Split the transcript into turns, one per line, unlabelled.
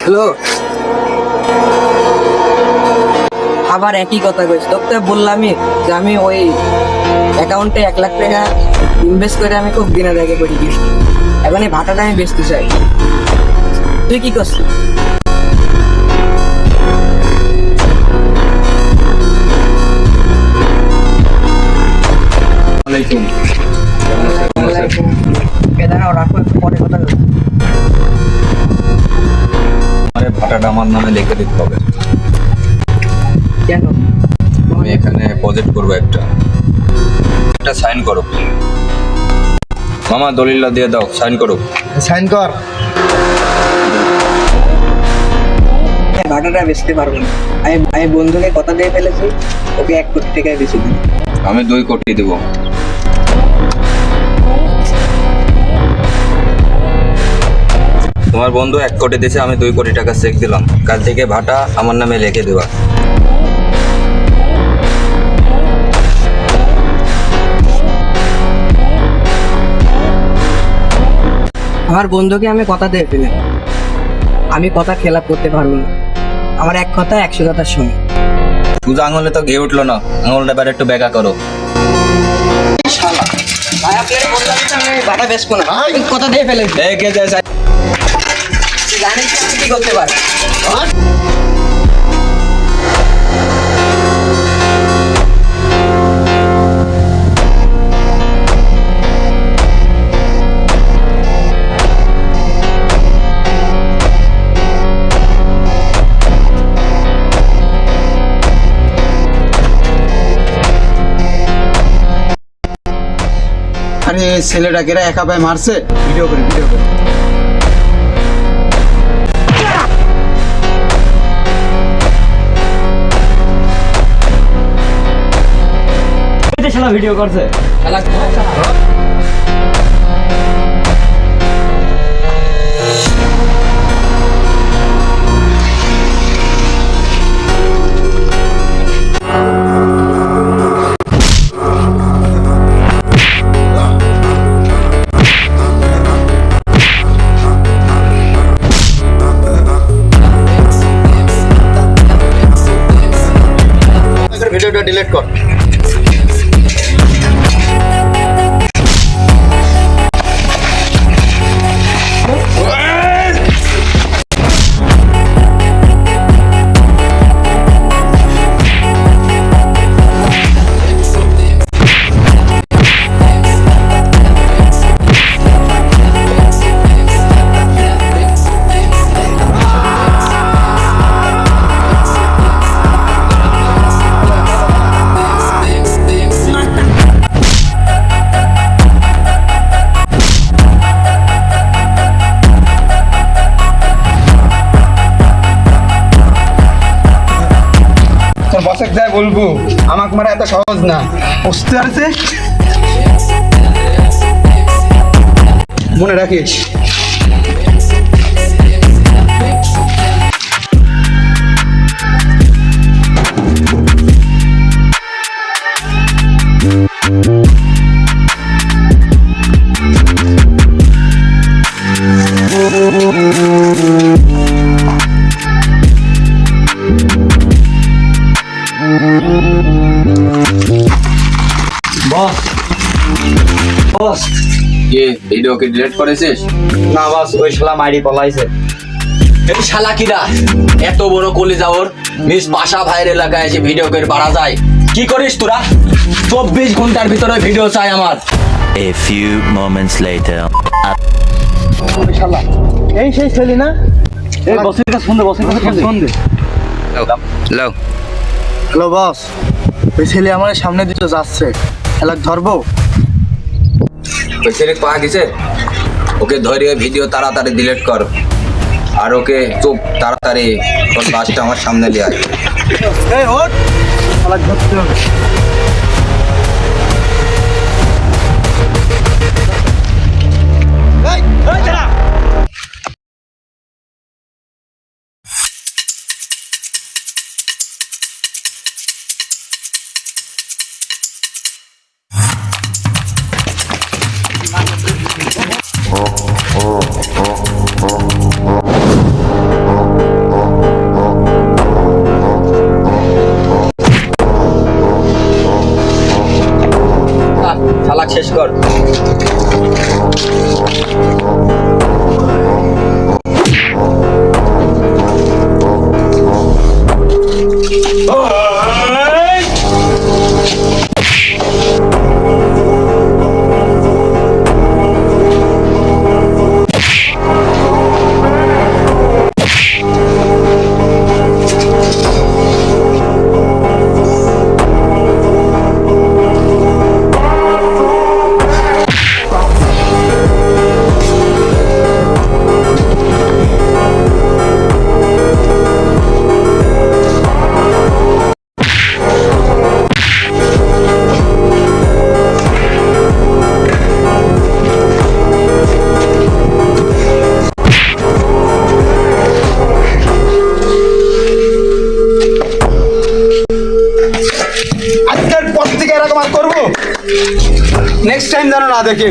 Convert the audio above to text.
Hello, আবার একই কথা কইছি তোকে বললামই যে আমি ওই অ্যাকাউন্টে 1 লাখ টাকা ইনভেস্ট করে আমি খুব দিনের আগে করে দিয়েছি। এখন এই ভাটাটা আমি বেচতে চাই। তুই কি করছিস?
আলাইকুম।
দাঁড়াও, রাখো, একটু পরে কথা বলবো।
আরে ভাটাটা আমার নামে লিখে দিতে হবে।
কেন?
আমি এখানে প্রজেক্ট করবো একটা সাইন করো। মামা দলিলটা দিয়ে দাও, সাইন করো।
সাইন কর।
ভাটাটা বেচতে পারবো না। আমি বন্ধুকে কথা দিয়ে ফেলেছি, ওকে 1 কোটি টাকায় বেশি দিই।
আমি 2 কোটি দেব। তোমার বন্ধু 1 কোটি দিয়েছে, আমি 2 কোটি টাকা চেক দিলাম। কাল থেকে ভাটা আমার নামে লিখে দেওয়া।
আমার বন্ধুকে আমি কথা দিয়ে ফেলে, আমি কথা খেলাপ করতে পারবো না। আমার এক কথা 100 কথার সঙ্গে।
পূজা আঙুলে তো ঘে উঠলো না, আঙুলটা এবার একটু বেঁকা করো।
ভাই আপনার বললাম যে আমি ভাটা বেচবো না, আমি কথা দিয়ে ফেলেছি।
এই কে যায়
জানেন কি করতে পারে?
আরে ছেলেটাকে একা পায়ে মারছে। ভিডিও করে
ভিডিও করছে।
ভিডিওটা ডিলিট কর। তোর বসে যাই বলবো আমাকে মারা এত সহজ না। বুঝতে পারছে? মনে রাখিস।
বস বস
কে ভিডিও কে ডিলিট করেছিস?
না বস, ওই শালা মাইরি পলাইছে।
এই শালা কিরা এত বড় কলিজা ওর মিস বাসা ভাইয়ের এলাকায় এসে ভিডিও করে বাড়া যায়? কি করিস তোরা? 24 ঘন্টার ভিতরে ভিডিও চাই আমার।
A few moments later.
এই সেই ছেলে না?
এই বসের কাছে ফোন দে, বসের কাছে ফোন দে।
লাও
হ্যালো বস, ওই ছেলে আমার সামনে দিকে যাচ্ছে, খেলা ধরবো?
ওই ছেলে পা গেছে, ওকে ধরে ভিডিও তাড়াতাড়ি ডিলিট কর। আর ওকে চুপ তাড়াতাড়ি ওর বাসটা আমার সামনে নিয়ে আয়।
এই ওঠ, খেলা ধরতে হবে।
শেষ কর।
আজকের পর থেকে এরকম আর করবো, নেক্সট টাইম যেন না দেখে।